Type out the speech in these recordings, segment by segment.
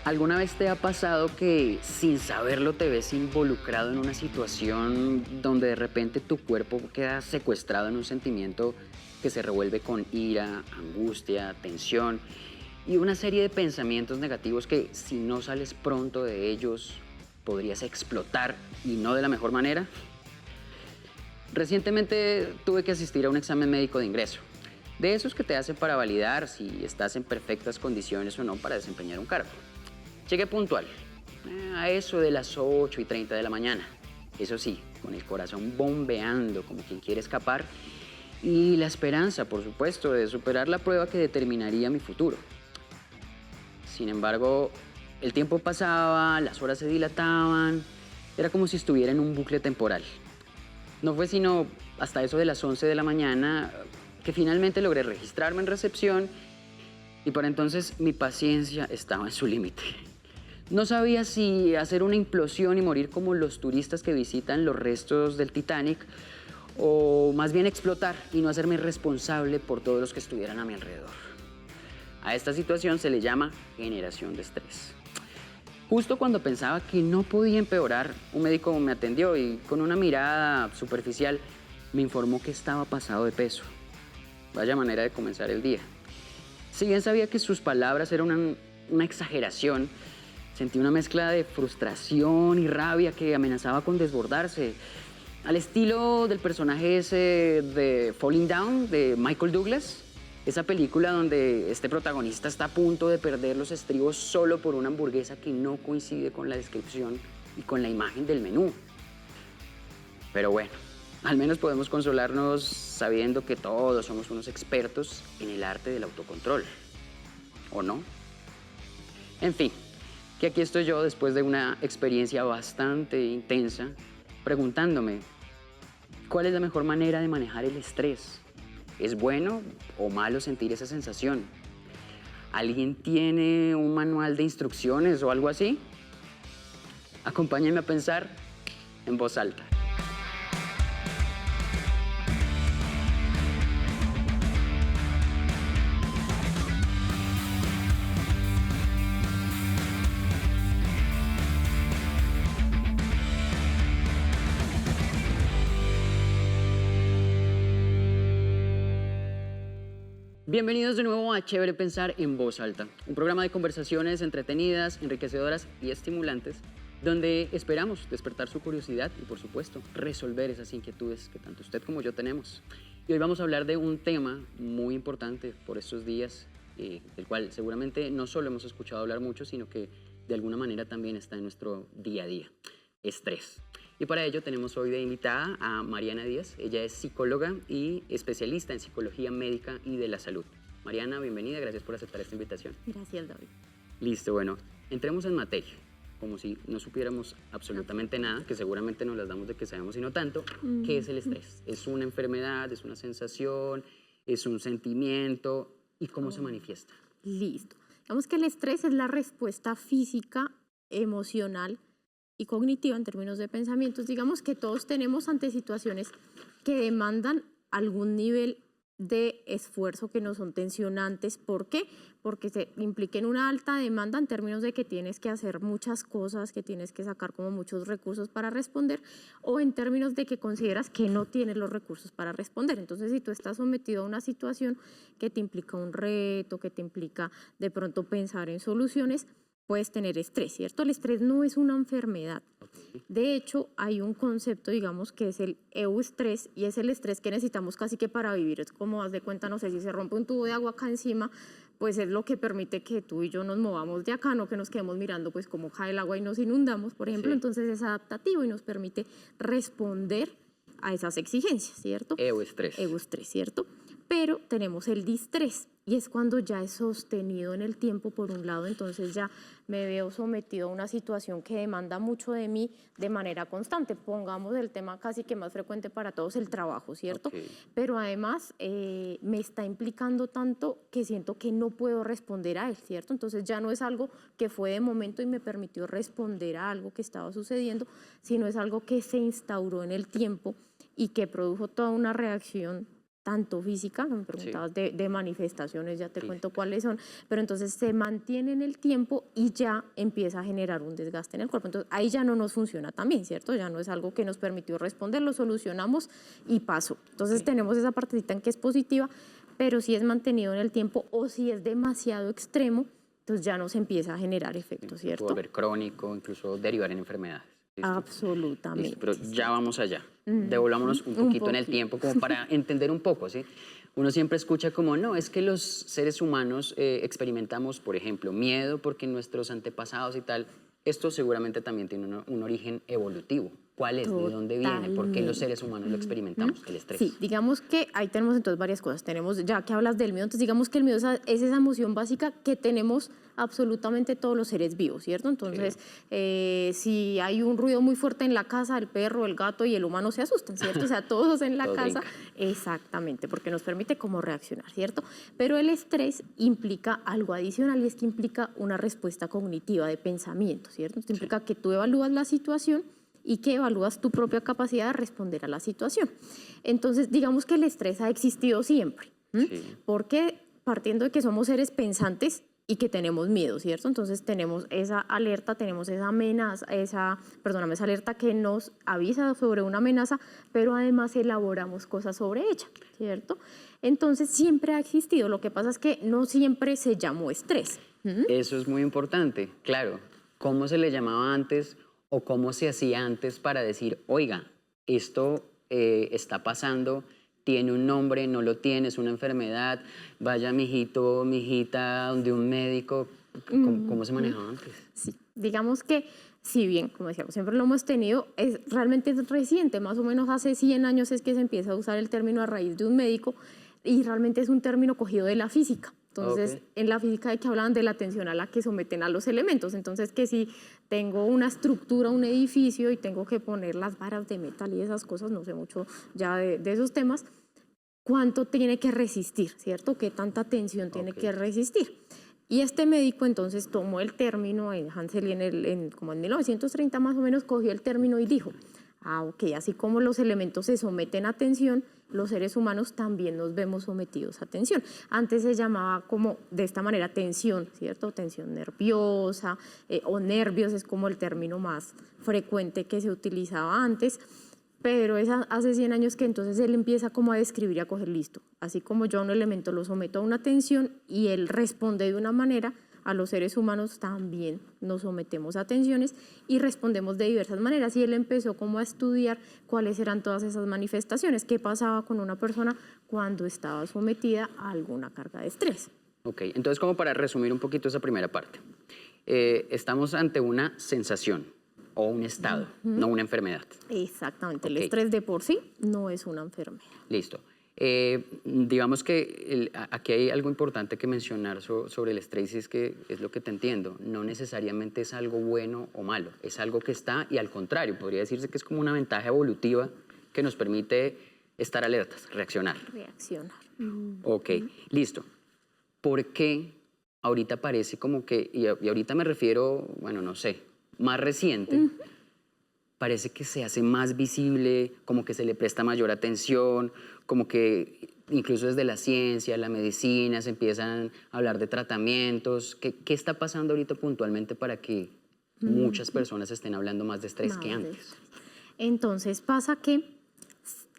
¿Alguna vez te ha pasado que sin saberlo te ves involucrado en una situación donde de repente tu cuerpo queda secuestrado en un sentimiento que se revuelve con ira, angustia, tensión y una serie de pensamientos negativos que si no sales pronto de ellos podrías explotar y no de la mejor manera? Recientemente tuve que asistir a un examen médico de ingreso, de esos que te hacen para validar si estás en perfectas condiciones o no para desempeñar un cargo. Llegué puntual, a eso de las 8:30 de la mañana. Eso sí, con el corazón bombeando como quien quiere escapar y la esperanza, por supuesto, de superar la prueba que determinaría mi futuro. Sin embargo, el tiempo pasaba, las horas se dilataban, era como si estuviera en un bucle temporal. No fue sino hasta eso de las 11 de la mañana que finalmente logré registrarme en recepción y para entonces mi paciencia estaba en su límite. No sabía si hacer una implosión y morir como los turistas que visitan los restos del Titanic o más bien explotar y no hacerme responsable por todos los que estuvieran a mi alrededor. A esta situación se le llama generación de estrés. Justo cuando pensaba que no podía empeorar, un médico me atendió y con una mirada superficial me informó que estaba pasado de peso. Vaya manera de comenzar el día. Si bien sabía que sus palabras eran una exageración, sentí una mezcla de frustración y rabia que amenazaba con desbordarse. Al estilo del personaje ese de Falling Down de Michael Douglas, esa película donde este protagonista está a punto de perder los estribos solo por una hamburguesa que no coincide con la descripción y con la imagen del menú. Pero bueno, al menos podemos consolarnos sabiendo que todos somos unos expertos en el arte del autocontrol. ¿O no? En fin, que aquí estoy yo después de una experiencia bastante intensa, preguntándome, ¿cuál es la mejor manera de manejar el estrés? ¿Es bueno o malo sentir esa sensación? ¿Alguien tiene un manual de instrucciones o algo así? Acompáñenme a pensar en voz alta. Bienvenidos de nuevo a Chévere Pensar en Voz Alta, un programa de conversaciones entretenidas, enriquecedoras y estimulantes, donde esperamos despertar su curiosidad y, por supuesto, resolver esas inquietudes que tanto usted como yo tenemos. Y hoy vamos a hablar de un tema muy importante por estos días, del cual seguramente no solo hemos escuchado hablar mucho, sino que de alguna manera también está en nuestro día a día: estrés. Y para ello tenemos hoy de invitada a Mariana Díaz. Ella es psicóloga y especialista en psicología médica y de la salud. Mariana, bienvenida, gracias por aceptar esta invitación. Gracias, David. Listo, bueno, entremos en materia, como si no supiéramos absolutamente nada, que seguramente nos las damos de que sabemos y no tanto. ¿Qué es el estrés? ¿Es una enfermedad, es una sensación, es un sentimiento y cómo se manifiesta? Listo. Digamos que el estrés es la respuesta física, emocional y cognitiva en términos de pensamientos. Digamos que todos tenemos ante situaciones que demandan algún nivel de esfuerzo, que no son tensionantes. ¿Por qué? Porque se impliquen una alta demanda en términos de que tienes que hacer muchas cosas, que tienes que sacar como muchos recursos para responder, o en términos de que consideras que no tienes los recursos para responder. Entonces, si tú estás sometido a una situación que te implica un reto, que te implica de pronto pensar en soluciones, puedes tener estrés, ¿cierto? El estrés no es una enfermedad. De hecho, hay un concepto, digamos, que es el eustrés, y es el estrés que necesitamos casi que para vivir. Es como, haz de cuenta, no sé, si se rompe un tubo de agua acá encima, pues es lo que permite que tú y yo nos movamos de acá, no que nos quedemos mirando pues cómo cae el agua y nos inundamos, por ejemplo. Sí. Entonces es adaptativo y nos permite responder a esas exigencias, ¿cierto? Eustrés. Eustrés, ¿cierto? Pero tenemos el distrés, y es cuando ya es sostenido en el tiempo, por un lado. Entonces ya me veo sometido a una situación que demanda mucho de mí de manera constante. Pongamos el tema casi que más frecuente para todos, el trabajo, ¿cierto? Okay. Pero además me está implicando tanto que siento que no puedo responder a él, ¿cierto? Entonces ya no es algo que fue de momento y me permitió responder a algo que estaba sucediendo, sino es algo que se instauró en el tiempo y que produjo toda una reacción tanto física, me preguntabas de manifestaciones, ya te cuento cuáles son, pero entonces se mantiene en el tiempo y ya empieza a generar un desgaste en el cuerpo. Entonces ahí ya no nos funciona también, ¿cierto? Ya no es algo que nos permitió responder, lo solucionamos y pasó. Entonces tenemos esa partecita en que es positiva, pero si es mantenido en el tiempo o si es demasiado extremo, entonces ya nos empieza a generar efectos, ¿cierto? Puede volver crónico, incluso derivar en enfermedades. ¿Listo? Absolutamente. Listo, pero ya vamos allá. Devolvámonos un poquito en el tiempo como para entender un poco, ¿sí? Uno siempre escucha como, no, es que los seres humanos experimentamos, por ejemplo, miedo porque nuestros antepasados y tal. Esto seguramente también tiene un origen evolutivo. ¿Cuál es? ¿De dónde viene? ¿Por qué los seres humanos lo experimentamos? El estrés. Sí, digamos que ahí tenemos entonces varias cosas. Tenemos, ya que hablas del miedo, entonces digamos que el miedo es esa emoción básica que tenemos absolutamente todos los seres vivos, ¿cierto? Entonces, si hay un ruido muy fuerte en la casa, el perro, el gato y el humano se asustan, ¿cierto? O sea, todos en la Todos casa, brincan. exactamente, porque nos permite cómo reaccionar, ¿cierto? Pero el estrés implica algo adicional y es que implica una respuesta cognitiva de pensamiento, ¿cierto? Esto implica que tú evalúas la situación y que evalúas tu propia capacidad de responder a la situación. Entonces, digamos que el estrés ha existido siempre, porque partiendo de que somos seres pensantes y que tenemos miedo, ¿cierto? Entonces tenemos esa alerta, tenemos esa amenaza, esa alerta que nos avisa sobre una amenaza, pero además elaboramos cosas sobre ella, ¿cierto? Entonces siempre ha existido, lo que pasa es que no siempre se llamó estrés. Eso es muy importante, claro. ¿Cómo se le llamaba antes o cómo se hacía antes para decir, oiga, esto está pasando, tiene un nombre, no lo tiene, es una enfermedad, vaya mijito, mijita, donde un médico? ¿Cómo se manejaba antes? Sí, digamos que si bien, como decíamos, siempre lo hemos tenido, realmente es reciente, más o menos hace 100 años es que se empieza a usar el término a raíz de un médico y realmente es un término cogido de la física. Entonces, en la física de que hablaban de la tensión a la que someten a los elementos. Entonces, que si tengo una estructura, un edificio y tengo que poner las varas de metal y esas cosas, no sé mucho ya de esos temas, ¿cuánto tiene que resistir, cierto? ¿Qué tanta tensión tiene que resistir? Y este médico entonces tomó el término, Hansel, como en 1930 más o menos, cogió el término y dijo, ok, así como los elementos se someten a tensión, los seres humanos también nos vemos sometidos a tensión. Antes se llamaba como de esta manera tensión, ¿cierto? Tensión nerviosa o nervios es como el término más frecuente que se utilizaba antes, pero es hace 100 años que entonces él empieza como a describir y a coger listo. Así como yo a un elemento lo someto a una tensión y él responde de una manera, a los seres humanos también nos sometemos a tensiones y respondemos de diversas maneras. Y él empezó como a estudiar cuáles eran todas esas manifestaciones, qué pasaba con una persona cuando estaba sometida a alguna carga de estrés. Ok, entonces como para resumir un poquito esa primera parte, estamos ante una sensación o un estado, no una enfermedad. Exactamente, el estrés de por sí no es una enfermedad. Listo. Digamos que aquí hay algo importante que mencionar sobre el estrés y es que es lo que te entiendo, no necesariamente es algo bueno o malo, es algo que está y al contrario, podría decirse que es como una ventaja evolutiva que nos permite estar alertas, reaccionar. Reaccionar. Ok, listo. ¿Por qué ahorita parece como que, y ahorita me refiero, bueno, no sé, más reciente, parece que se hace más visible, como que se le presta mayor atención, como que incluso desde la ciencia, la medicina, se empiezan a hablar de tratamientos? ¿Qué está pasando ahorita puntualmente para que muchas personas estén hablando más de estrés que antes? Entonces pasa que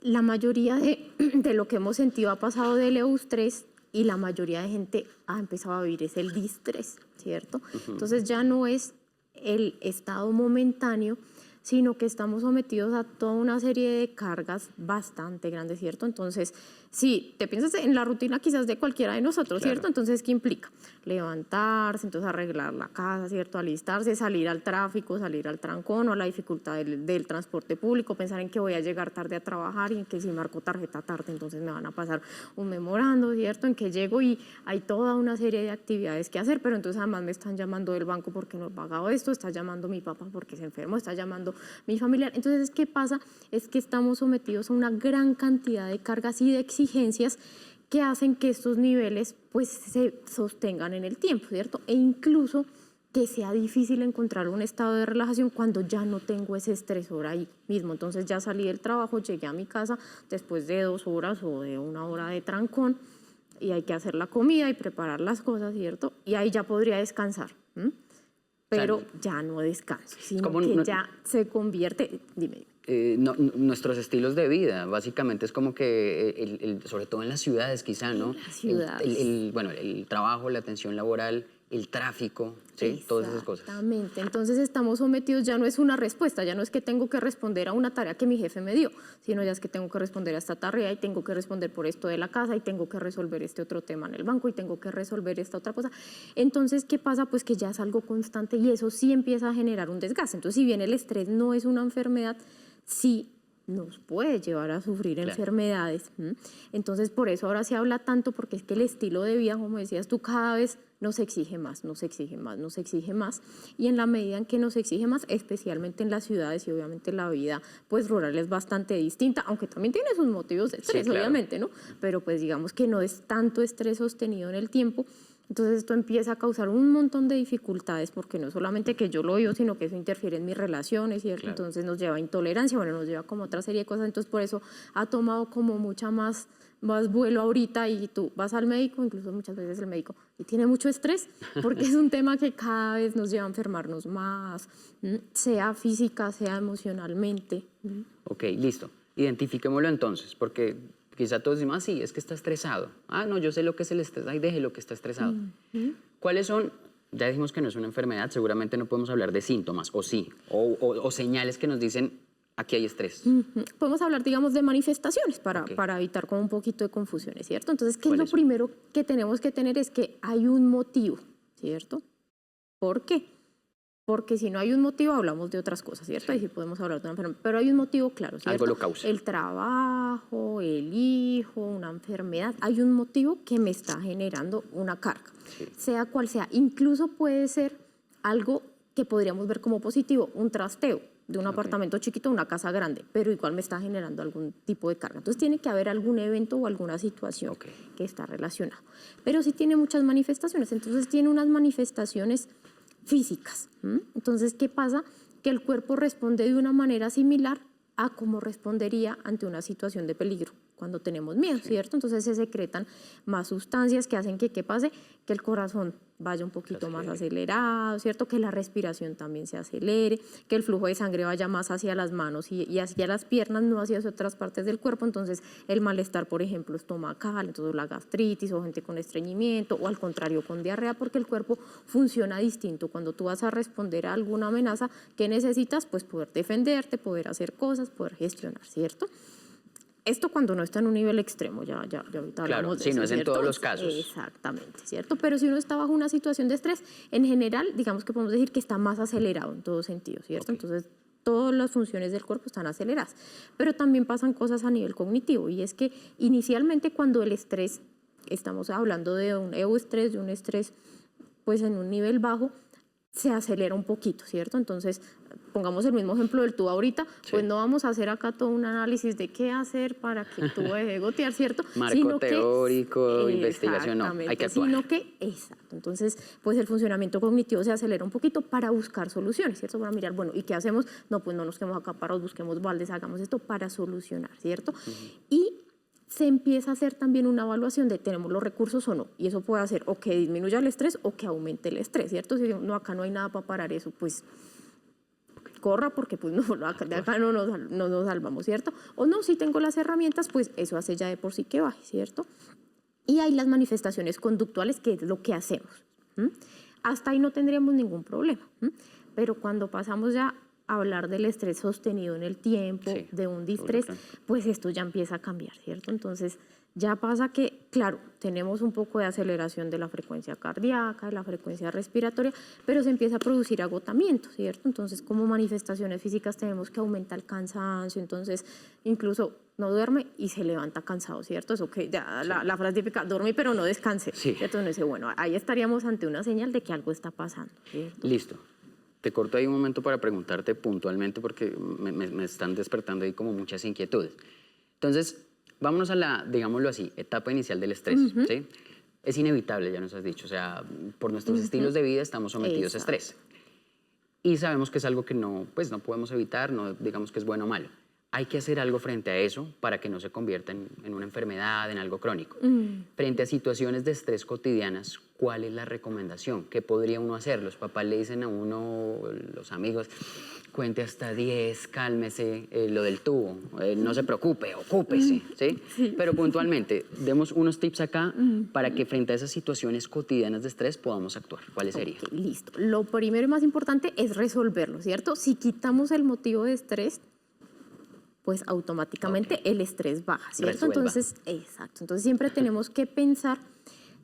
la mayoría de lo que hemos sentido ha pasado del eustrés y la mayoría de gente ha empezado a vivir es el distrés, ¿cierto? Entonces ya no es el estado momentáneo, sino que estamos sometidos a toda una serie de cargas bastante grandes, ¿cierto? Entonces, si te piensas en la rutina quizás de cualquiera de nosotros, ¿cierto? Entonces, ¿qué implica? Levantarse, entonces arreglar la casa, ¿cierto? Alistarse, salir al tráfico, salir al trancón o a la dificultad del transporte público, pensar en que voy a llegar tarde a trabajar y en que si marco tarjeta tarde, entonces me van a pasar un memorando, ¿cierto? En que llego y hay toda una serie de actividades que hacer, pero entonces además me están llamando del banco porque no he pagado esto, está llamando mi papá porque se enfermó, está llamando mi familiar. Entonces, ¿qué pasa? Es que estamos sometidos a una gran cantidad de cargas y de exigencias que hacen que estos niveles pues se sostengan en el tiempo, ¿cierto? E incluso que sea difícil encontrar un estado de relajación cuando ya no tengo ese estresor ahí mismo. Entonces ya salí del trabajo, llegué a mi casa después de 2 horas o de 1 hora de trancón y hay que hacer la comida y preparar las cosas, ¿cierto? Y ahí ya podría descansar, pero O sea, ya no descanso, sino como que no- ya se convierte, dime. nuestros estilos de vida, básicamente es como que, sobre todo en las ciudades quizá, ¿no? Las ciudades. Bueno, el trabajo, la atención laboral, el tráfico, ¿sí? Todas esas cosas. Exactamente. Entonces estamos sometidos, ya no es una respuesta, ya no es que tengo que responder a una tarea que mi jefe me dio, sino ya es que tengo que responder a esta tarea y tengo que responder por esto de la casa y tengo que resolver este otro tema en el banco y tengo que resolver esta otra cosa. Entonces, ¿qué pasa? Pues que ya es algo constante y eso sí empieza a generar un desgaste. Entonces, si bien el estrés no es una enfermedad, sí nos puede llevar a sufrir enfermedades. Entonces, por eso ahora se habla tanto, porque es que el estilo de vida, como decías tú, cada vez nos exige más, nos exige más, nos exige más. Y en la medida en que nos exige más, especialmente en las ciudades, y obviamente la vida pues rural es bastante distinta, aunque también tiene sus motivos de estrés, claro. obviamente, ¿no? Pero pues digamos que no es tanto estrés sostenido en el tiempo. Entonces esto empieza a causar un montón de dificultades porque no solamente que yo lo vivo, sino que eso interfiere en mis relaciones, ¿cierto? Claro. Entonces nos lleva a intolerancia, bueno, nos lleva como otra serie de cosas. Entonces por eso ha tomado como mucha más vuelo ahorita y tú vas al médico, incluso muchas veces el médico, y tiene mucho estrés porque es un tema que cada vez nos lleva a enfermarnos más, sea física, sea emocionalmente. Ok, listo. Identifiquémoslo entonces, porque quizá todos decimos, ah, sí, es que está estresado. Ah, no, yo sé lo que es el estrés, ay, déjelo que está estresado. ¿Cuáles son? Ya dijimos que no es una enfermedad, seguramente no podemos hablar de síntomas, o sí, o señales que nos dicen, aquí hay estrés. Podemos hablar, digamos, de manifestaciones Ok. para evitar como un poquito de confusiones, ¿cierto? Entonces, ¿qué es lo ¿Cuáles son? primero que tenemos que tener? Es que hay un motivo, ¿cierto? ¿Por qué? Porque si no hay un motivo, hablamos de otras cosas, ¿cierto? Sí. Y sí podemos hablar de una enfermedad, pero hay un motivo claro, ¿cierto? Algo lo causa. El trabajo, el hijo, una enfermedad. Hay un motivo que me está generando una carga, Sí. sea cual sea. Incluso puede ser algo que podríamos ver como positivo, un trasteo de un apartamento chiquito a una casa grande, pero igual me está generando algún tipo de carga. Entonces tiene que haber algún evento o alguna situación Ok. que está relacionado. Pero sí tiene muchas manifestaciones, entonces tiene unas manifestaciones físicas. Entonces, ¿qué pasa? Que el cuerpo responde de una manera similar a cómo respondería ante una situación de peligro cuando tenemos miedo, ¿cierto? Entonces se secretan más sustancias que hacen que, ¿qué pase? Que el corazón vaya un poquito más acelerado, ¿cierto? Que la respiración también se acelere, que el flujo de sangre vaya más hacia las manos y hacia las piernas, no hacia otras partes del cuerpo. Entonces el malestar, por ejemplo, estomacal, entonces la gastritis o gente con estreñimiento o al contrario con diarrea, porque el cuerpo funciona distinto. Cuando tú vas a responder a alguna amenaza, ¿qué necesitas? Pues poder defenderte, poder hacer cosas, poder gestionar, ¿cierto? Esto cuando no está en un nivel extremo, ya ahorita hablamos de sí, eso, no es en ¿cierto? todos los casos. Exactamente, ¿cierto? Pero si uno está bajo una situación de estrés, en general, digamos que podemos decir que está más acelerado en todo sentido, ¿cierto? Ok. Entonces, todas las funciones del cuerpo están aceleradas. Pero también pasan cosas a nivel cognitivo, y es que inicialmente cuando el estrés, estamos hablando de un euestrés, de un estrés pues en un nivel bajo, se acelera un poquito, ¿cierto? Entonces, pongamos el mismo ejemplo del tubo ahorita, pues no vamos a hacer acá todo un análisis de qué hacer para que el tubo deje de gotear, ¿cierto? Marco teórico, investigación, no, hay que actuar. Sino que, exacto, entonces, pues el funcionamiento cognitivo se acelera un poquito para buscar soluciones, ¿cierto? Para mirar, bueno, ¿y qué hacemos? No, pues no nos quedemos acá parados, busquemos baldes, hagamos esto para solucionar, ¿cierto? Y se empieza a hacer también una evaluación de tenemos los recursos o no. Y eso puede hacer o que disminuya el estrés o que aumente el estrés, ¿cierto? Si no, acá no hay nada para parar eso, pues corra porque pues no, de acá no nos salvamos, ¿cierto? O no, si tengo las herramientas, pues eso hace ya de por sí que baje, ¿cierto? Y hay las manifestaciones conductuales, que es lo que hacemos. Hasta ahí no tendríamos ningún problema. Pero cuando pasamos ya hablar del estrés sostenido en el tiempo, Sí, de un distrés, pues esto ya empieza a cambiar, ¿cierto? Entonces ya pasa que, claro, tenemos un poco de aceleración de la frecuencia cardíaca, de la frecuencia respiratoria, pero se empieza a producir agotamiento, ¿cierto? Entonces, como manifestaciones físicas tenemos que aumentar el cansancio, entonces incluso no duerme y se levanta cansado, ¿cierto? Eso que ya la frase típica, dormí pero no descanse, ¿cierto? Entonces dice, bueno, ahí estaríamos ante una señal de que algo está pasando, ¿cierto? Listo. Te corto ahí un momento para preguntarte puntualmente porque me están despertando ahí como muchas inquietudes. Entonces, vámonos a la, digámoslo así, etapa inicial del estrés, ¿sí? es inevitable, ya nos has dicho. O sea, por nuestros estilos de vida estamos sometidos a estrés. Y sabemos que es algo que no, pues, no podemos evitar, no digamos que es bueno o malo. Hay que hacer algo frente a eso para que no se convierta en una enfermedad, en algo crónico. Frente a situaciones de estrés cotidianas, ¿cuál es la recomendación? ¿Qué podría uno hacer? Los papás le dicen a uno, los amigos, cuente hasta 10, cálmese, lo del tubo, no se preocupe, ocúpese, ¿sí? Sí. Pero puntualmente, demos unos tips acá para que frente a esas situaciones cotidianas de estrés podamos actuar. ¿Cuáles serían? Ok, listo. Lo primero y más importante es resolverlo, ¿cierto? Si quitamos el motivo de estrés, pues automáticamente el estrés baja, ¿cierto? Resuelva. Entonces, exacto. Entonces siempre tenemos que pensar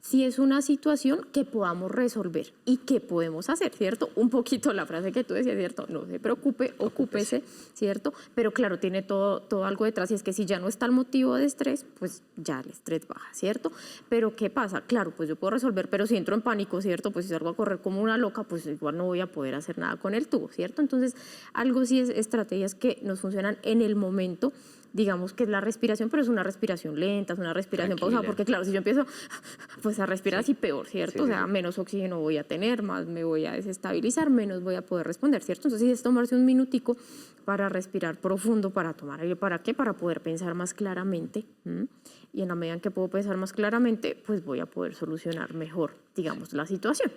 si es una situación que podamos resolver y qué podemos hacer, ¿cierto? Un poquito la frase que tú decías, ¿cierto? No se preocupe, ocúpese, ¿cierto? Pero claro, tiene todo algo detrás y es que si ya no está el motivo de estrés, pues ya el estrés baja, ¿cierto? Pero ¿qué pasa? Claro, pues yo puedo resolver, pero si entro en pánico, ¿cierto? Pues si salgo a correr como una loca, pues igual no voy a poder hacer nada con el tubo, ¿cierto? Entonces, algo sí es estrategias que nos funcionan en el momento. Digamos que es la respiración, pero es una respiración lenta, es una respiración pausada, porque claro, si yo empiezo pues a respirar así peor, ¿cierto? O sea, menos oxígeno voy a tener, más me voy a desestabilizar, menos voy a poder responder, ¿cierto? Entonces es tomarse un minutico para respirar profundo, para tomar aire, ¿para qué? Para poder pensar más claramente. Y en la medida en que puedo pensar más claramente, pues voy a poder solucionar mejor, digamos, la situación.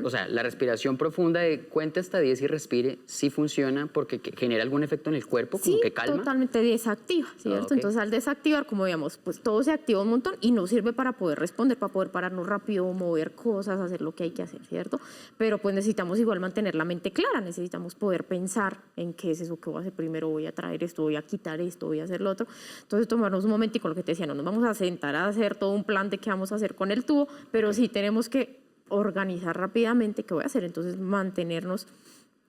O sea, la respiración profunda de cuenta hasta 10 y respire, sí funciona porque genera algún efecto en el cuerpo, como Sí, que calma. totalmente desactiva, ¿cierto? Ok. Entonces al desactivar, como digamos, pues todo se activa un montón y no sirve para poder responder, para poder pararnos rápido, mover cosas, hacer lo que hay que hacer, ¿cierto? Pero pues necesitamos igual mantener la mente clara, necesitamos poder pensar en qué es eso que voy a hacer primero, voy a traer esto, voy a quitar esto, voy a hacer lo otro. Entonces tomarnos un momentico, lo que te decía, no nos vamos a sentar a hacer todo un plan de qué vamos a hacer con el tubo, pero sí tenemos que organizar rápidamente qué voy a hacer. Entonces mantenernos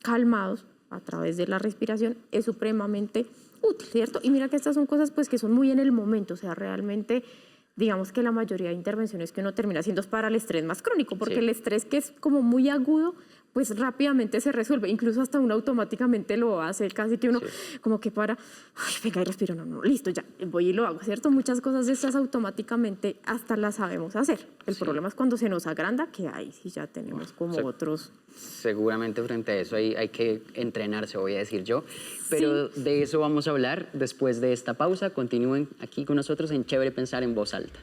calmados a través de la respiración es supremamente útil, ¿cierto? Y mira que estas son cosas pues que son muy en el momento, o sea, realmente digamos que la mayoría de intervenciones que uno termina haciendo es para el estrés más crónico, porque Sí. el estrés que es como muy agudo, pues rápidamente se resuelve, incluso hasta uno automáticamente lo hace, casi que uno como que para, ay, venga y respiro, no, listo, ya, voy y lo hago, ¿cierto? Muchas cosas de estas automáticamente hasta las sabemos hacer. El problema es cuando se nos agranda, que ahí sí ya tenemos como otros... Seguramente frente a eso hay que entrenarse, voy a decir yo. Pero de eso vamos a hablar después de esta pausa. Continúen aquí con nosotros en Chévere Pensar en Voz Alta.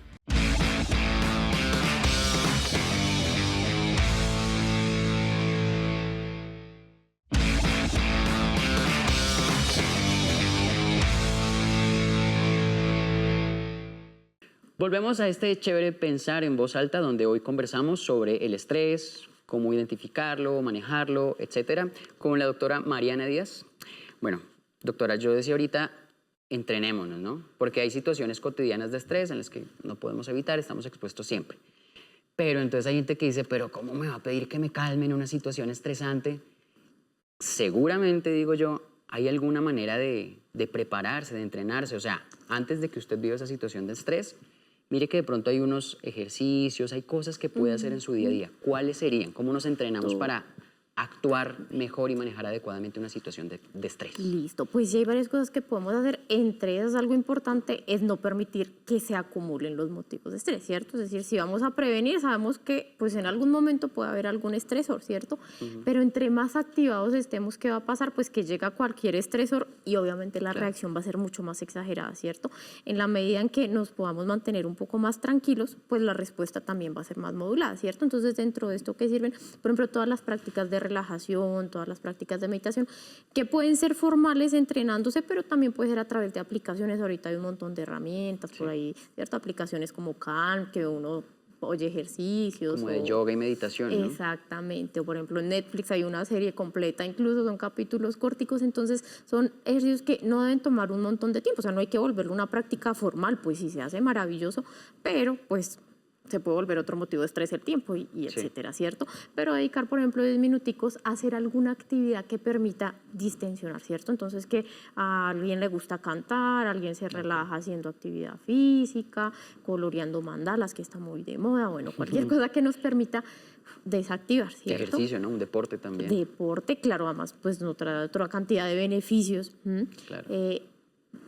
Volvemos a este Chévere Pensar en Voz Alta, donde hoy conversamos sobre el estrés, cómo identificarlo, manejarlo, etcétera, con la doctora Mariana Díaz. Bueno, doctora, yo decía ahorita, entrenémonos, ¿no? Porque hay situaciones cotidianas de estrés en las que no podemos evitar, estamos expuestos siempre. Pero entonces hay gente que dice, pero ¿cómo me va a pedir que me calme en una situación estresante? Seguramente, digo yo, hay alguna manera de prepararse, de entrenarse. O sea, antes de que usted viva esa situación de estrés, mire que de pronto hay unos ejercicios, hay cosas que puede hacer en su día a día. ¿Cuáles serían? ¿Cómo nos entrenamos para actuar mejor y manejar adecuadamente una situación de estrés? Listo, pues sí hay varias cosas que podemos hacer. Entre ellas, algo importante es no permitir que se acumulen los motivos de estrés, ¿cierto? Es decir, si vamos a prevenir, sabemos que pues en algún momento puede haber algún estresor, ¿cierto? Pero entre más activados estemos, ¿qué va a pasar? Pues que llega cualquier estresor y obviamente la reacción va a ser mucho más exagerada, ¿cierto? En la medida en que nos podamos mantener un poco más tranquilos, pues la respuesta también va a ser más modulada, ¿cierto? Entonces, dentro de esto que sirven, por ejemplo, todas las prácticas de relajación, todas las prácticas de meditación, que pueden ser formales entrenándose, pero también puede ser a través de aplicaciones. Ahorita hay un montón de herramientas por ahí, ¿cierto? Aplicaciones como Calm, que uno oye ejercicios. Como de yoga y meditación, ¿no? Exactamente. O por ejemplo en Netflix hay una serie completa, incluso son capítulos corticos, entonces son ejercicios que no deben tomar un montón de tiempo. O sea, no hay que volverlo una práctica formal, pues sí se hace maravilloso, pero pues se puede volver otro motivo de estrés el tiempo y etcétera, ¿cierto? Pero dedicar, por ejemplo, 10 minuticos a hacer alguna actividad que permita distensionar, ¿cierto? Entonces, que a alguien le gusta cantar, alguien se relaja haciendo actividad física, coloreando mandalas, que está muy de moda, bueno, cualquier cosa que nos permita desactivar, ¿cierto? Ejercicio, ¿no? Un deporte también. Deporte, claro, además, pues otra cantidad de beneficios. Claro.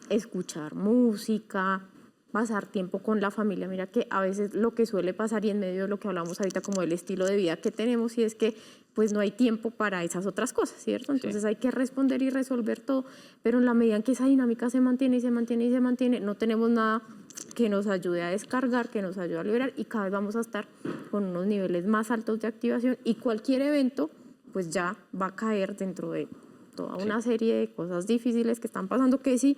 Escuchar música, pasar tiempo con la familia. Mira que a veces lo que suele pasar, y en medio de lo que hablamos ahorita como del estilo de vida que tenemos, y es que pues no hay tiempo para esas otras cosas, ¿cierto? Entonces hay que responder y resolver todo, pero en la medida en que esa dinámica se mantiene y se mantiene y se mantiene, no tenemos nada que nos ayude a descargar, que nos ayude a liberar, y cada vez vamos a estar con unos niveles más altos de activación, y cualquier evento pues ya va a caer dentro de toda una serie de cosas difíciles que están pasando, que si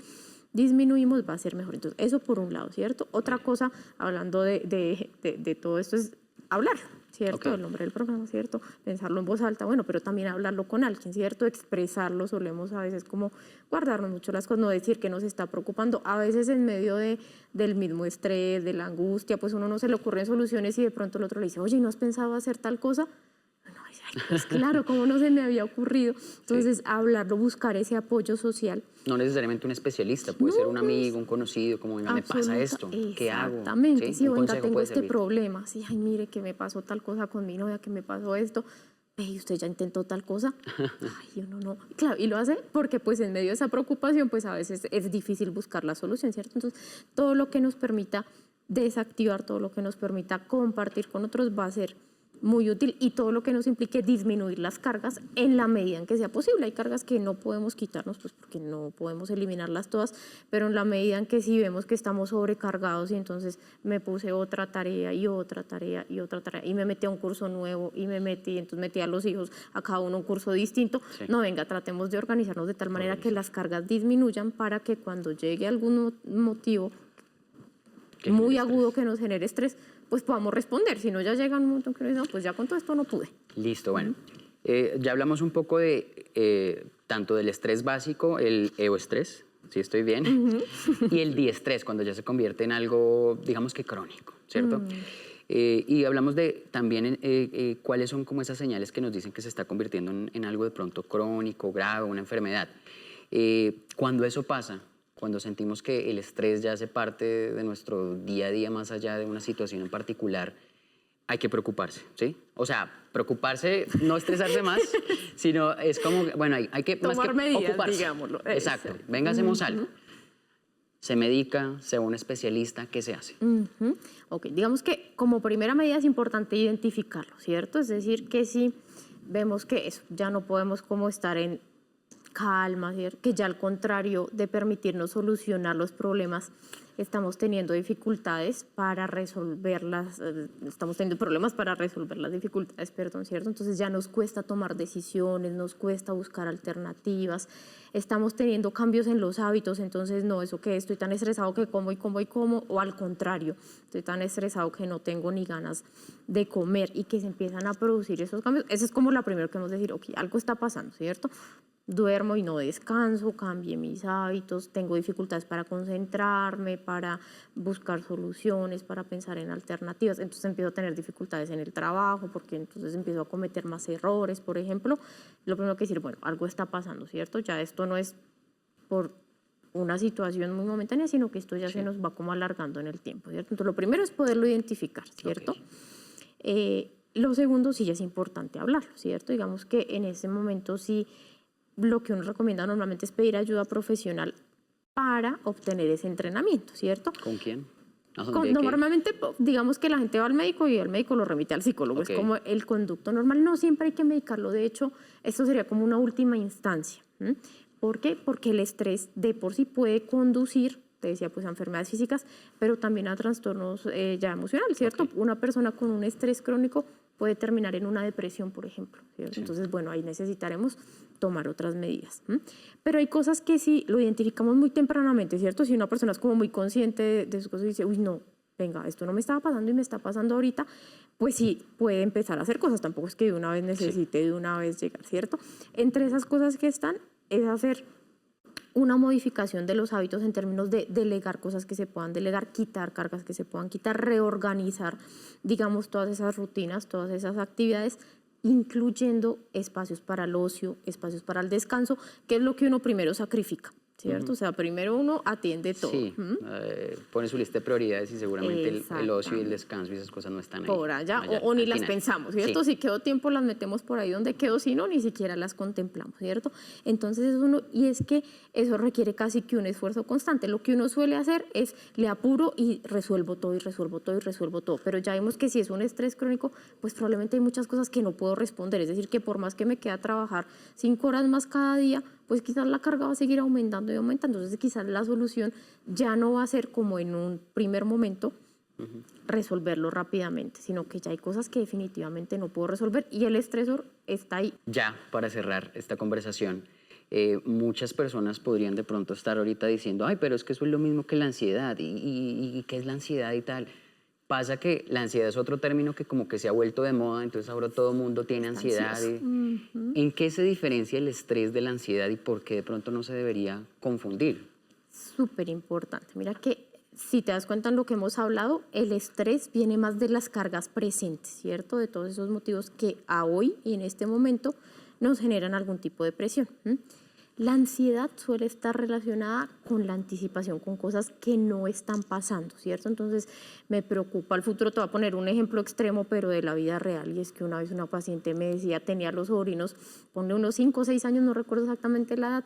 disminuimos va a ser mejor. Entonces, eso por un lado, ¿cierto? Otra cosa, hablando de todo esto, es hablar, ¿cierto? El nombre del programa, ¿cierto? Pensarlo en voz alta, bueno, pero también hablarlo con alguien, ¿cierto? Expresarlo, solemos a veces como guardarnos mucho las cosas, no decir que nos está preocupando. A veces en medio del mismo estrés, de la angustia, pues uno no se le ocurren soluciones y de pronto el otro le dice, oye, ¿no has pensado hacer tal cosa? Pues claro, como no se me había ocurrido. Entonces, hablarlo, buscar ese apoyo social. No necesariamente un especialista, puede ser un amigo, un conocido, como venga, me pasa esto, ¿qué hago? Exactamente, sí, Un venga, consejo tengo puede este servir. problema, sí, ay, mire que me pasó tal cosa con mi novia, que me pasó esto. ¿Y usted ya intentó tal cosa? Ay, uno no. Claro, y lo hace porque pues en medio de esa preocupación pues a veces es difícil buscar la solución, ¿cierto? Entonces, todo lo que nos permita desactivar, todo lo que nos permita compartir con otros va a ser muy útil, y todo lo que nos implique disminuir las cargas en la medida en que sea posible. Hay cargas que no podemos quitarnos pues porque no podemos eliminarlas todas, pero en la medida en que sí vemos que estamos sobrecargados y entonces me puse otra tarea y otra tarea y otra tarea y me metí a un curso nuevo y entonces metí a los hijos a cada uno un curso distinto. No, venga, tratemos de organizarnos de tal manera que las cargas disminuyan para que cuando llegue algún motivo muy agudo que nos genere estrés, pues podamos responder. Si no, ya llega un momento que no, pues ya con todo esto no pude. Listo, bueno. Ya hablamos un poco de tanto del estrés básico, el eoestrés, si estoy bien, y el diestrés, cuando ya se convierte en algo, digamos que crónico, ¿cierto? Y hablamos de también cuáles son como esas señales que nos dicen que se está convirtiendo en algo de pronto crónico, grave, una enfermedad. Cuando eso pasa, cuando sentimos que el estrés ya hace parte de nuestro día a día, más allá de una situación en particular, hay que preocuparse, ¿sí? O sea, preocuparse, no estresarse más, sino es como, bueno, hay que tomar más que medidas, ocuparse. digámoslo. Exacto. Venga, hacemos algo. Se medica, se va un especialista, ¿qué se hace? Ok, digamos que como primera medida es importante identificarlo, ¿cierto? Es decir, que si vemos que eso, ya no podemos como estar en calma, ¿cierto? Que ya al contrario de permitirnos solucionar los problemas, estamos teniendo dificultades para resolverlas, estamos teniendo problemas para resolver las dificultades, perdón, ¿cierto? Entonces ya nos cuesta tomar decisiones, nos cuesta buscar alternativas, estamos teniendo cambios en los hábitos, entonces no, eso que estoy tan estresado que como y como y como, o al contrario, estoy tan estresado que no tengo ni ganas de comer, y que se empiezan a producir esos cambios. Esa es como la primera que hemos de decir, ok, algo está pasando, ¿cierto? Duermo y no descanso, cambié mis hábitos, tengo dificultades para concentrarme, para buscar soluciones, para pensar en alternativas, entonces empiezo a tener dificultades en el trabajo, porque entonces empiezo a cometer más errores, por ejemplo. Lo primero que decir, bueno, algo está pasando, ¿cierto? Ya esto no es por una situación muy momentánea, sino que esto ya se nos va como alargando en el tiempo, ¿cierto? Entonces lo primero es poderlo identificar, ¿cierto? Lo segundo sí es importante hablarlo, ¿cierto? Digamos que en ese momento sí, lo que uno recomienda normalmente es pedir ayuda profesional para obtener ese entrenamiento, ¿cierto? ¿Con quién? Normalmente, digamos que la gente va al médico y el médico lo remite al psicólogo, es como el conducto normal. No siempre hay que medicarlo, de hecho, esto sería como una última instancia. ¿Por qué? Porque el estrés de por sí puede conducir, te decía, pues a enfermedades físicas, pero también a trastornos ya emocionales, ¿cierto? Una persona con un estrés crónico puede terminar en una depresión, por ejemplo, ¿cierto? Entonces, bueno, ahí necesitaremos tomar otras medidas. Pero hay cosas que sí lo identificamos muy tempranamente, ¿cierto? Si una persona es como muy consciente de sus cosas y dice, uy, no, venga, esto no me estaba pasando y me está pasando ahorita, pues sí, puede empezar a hacer cosas. Tampoco es que de una vez necesite de una vez llegar, ¿cierto? Entre esas cosas que están es hacer una modificación de los hábitos en términos de delegar cosas que se puedan delegar, quitar cargas que se puedan quitar, reorganizar, digamos, todas esas rutinas, todas esas actividades, incluyendo espacios para el ocio, espacios para el descanso, que es lo que uno primero sacrifica. ¿cierto? O sea, primero uno atiende todo. Sí, pone su lista de prioridades y seguramente el ocio y el descanso y esas cosas no están ahí. Por allá, o ni al las final. pensamos, ¿cierto? Sí. Si quedó tiempo las metemos por ahí donde quedó, si no, ni siquiera las contemplamos, ¿cierto? Entonces es uno, y es que eso requiere casi que un esfuerzo constante. Lo que uno suele hacer es le apuro y resuelvo todo y resuelvo todo y resuelvo todo, pero ya vemos que si es un estrés crónico, pues probablemente hay muchas cosas que no puedo responder, es decir, que por más que me quede a trabajar 5 horas más cada día, pues quizás la carga va a seguir aumentando y aumentando. Entonces quizás la solución ya no va a ser como en un primer momento resolverlo rápidamente, sino que ya hay cosas que definitivamente no puedo resolver y el estresor está ahí. Ya, para cerrar esta conversación, muchas personas podrían de pronto estar ahorita diciendo, ay, pero es que eso es lo mismo que la ansiedad, y ¿qué es la ansiedad y tal? Pasa que la ansiedad es otro término que como que se ha vuelto de moda, entonces ahora todo el mundo tiene ansiedad. ¿En qué se diferencia el estrés de la ansiedad y por qué de pronto no se debería confundir? Súper importante. Mira que si te das cuenta en lo que hemos hablado, el estrés viene más de las cargas presentes, ¿cierto? De todos esos motivos que a hoy y en este momento nos generan algún tipo de presión. La ansiedad suele estar relacionada con la anticipación, con cosas que no están pasando, ¿cierto? Entonces, me preocupa el futuro. Te voy a poner un ejemplo extremo, pero de la vida real, y es que una vez una paciente me decía, tenía los sobrinos, ponle unos 5 o 6 años, no recuerdo exactamente la edad,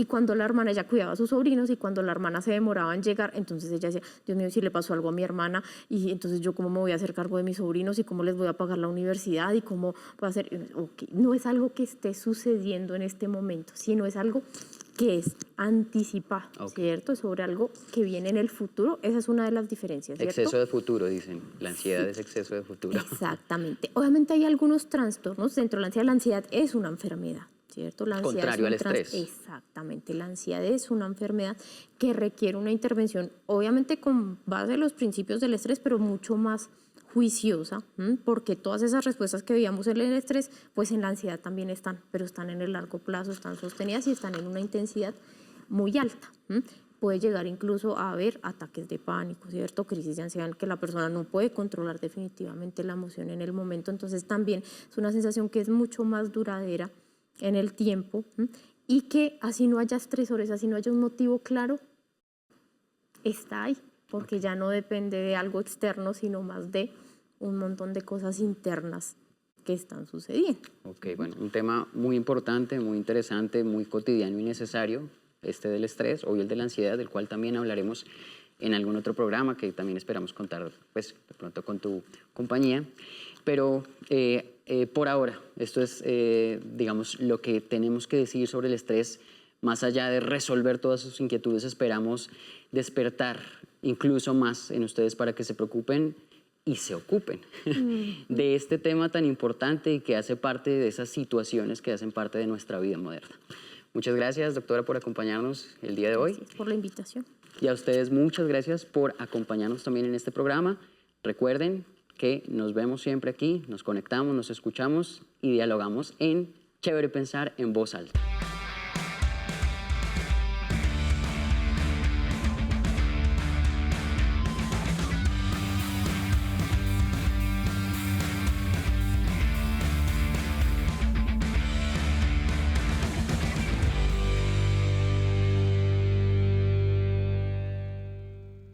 y cuando la hermana, ella cuidaba a sus sobrinos, y cuando la hermana se demoraba en llegar, entonces ella decía, Dios mío, si le pasó algo a mi hermana, y entonces yo cómo me voy a hacer cargo de mis sobrinos, y cómo les voy a pagar la universidad, y cómo voy a hacer... Okay. No es algo que esté sucediendo en este momento, sino es algo que es anticipado, ¿cierto? Sobre algo que viene en el futuro. Esa es una de las diferencias, ¿cierto? Exceso de futuro, dicen. La ansiedad es exceso de futuro. Exactamente. Obviamente hay algunos trastornos dentro de la ansiedad. La ansiedad es una enfermedad, ¿cierto? La ansiedad Contrario es al estrés. Exactamente. La ansiedad es una enfermedad que requiere una intervención, obviamente con base en los principios del estrés, pero mucho más juiciosa, porque todas esas respuestas que veíamos en el estrés, pues en la ansiedad también están, pero están en el largo plazo, están sostenidas y están en una intensidad muy alta. Puede llegar incluso a haber ataques de pánico, ¿cierto? Crisis de ansiedad, que la persona no puede controlar definitivamente la emoción en el momento. Entonces también es una sensación que es mucho más duradera en el tiempo y que así no haya estresores, así no haya un motivo claro, está ahí, porque ya no depende de algo externo, sino más de un montón de cosas internas que están sucediendo. Ok, bueno, un tema muy importante, muy interesante, muy cotidiano y necesario, este del estrés, hoy el de la ansiedad, del cual también hablaremos en algún otro programa que también esperamos contar pues, de pronto con tu compañía. Pero por ahora, esto es, digamos, lo que tenemos que decir sobre el estrés. Más allá de resolver todas sus inquietudes, esperamos despertar incluso más en ustedes para que se preocupen y se ocupen de este tema tan importante y que hace parte de esas situaciones que hacen parte de nuestra vida moderna. Muchas gracias, doctora, por acompañarnos el día de hoy. Gracias por la invitación. Y a ustedes muchas gracias por acompañarnos también en este programa. Recuerden que nos vemos siempre aquí, nos conectamos, nos escuchamos y dialogamos en Chévere Pensar en Voz Alta.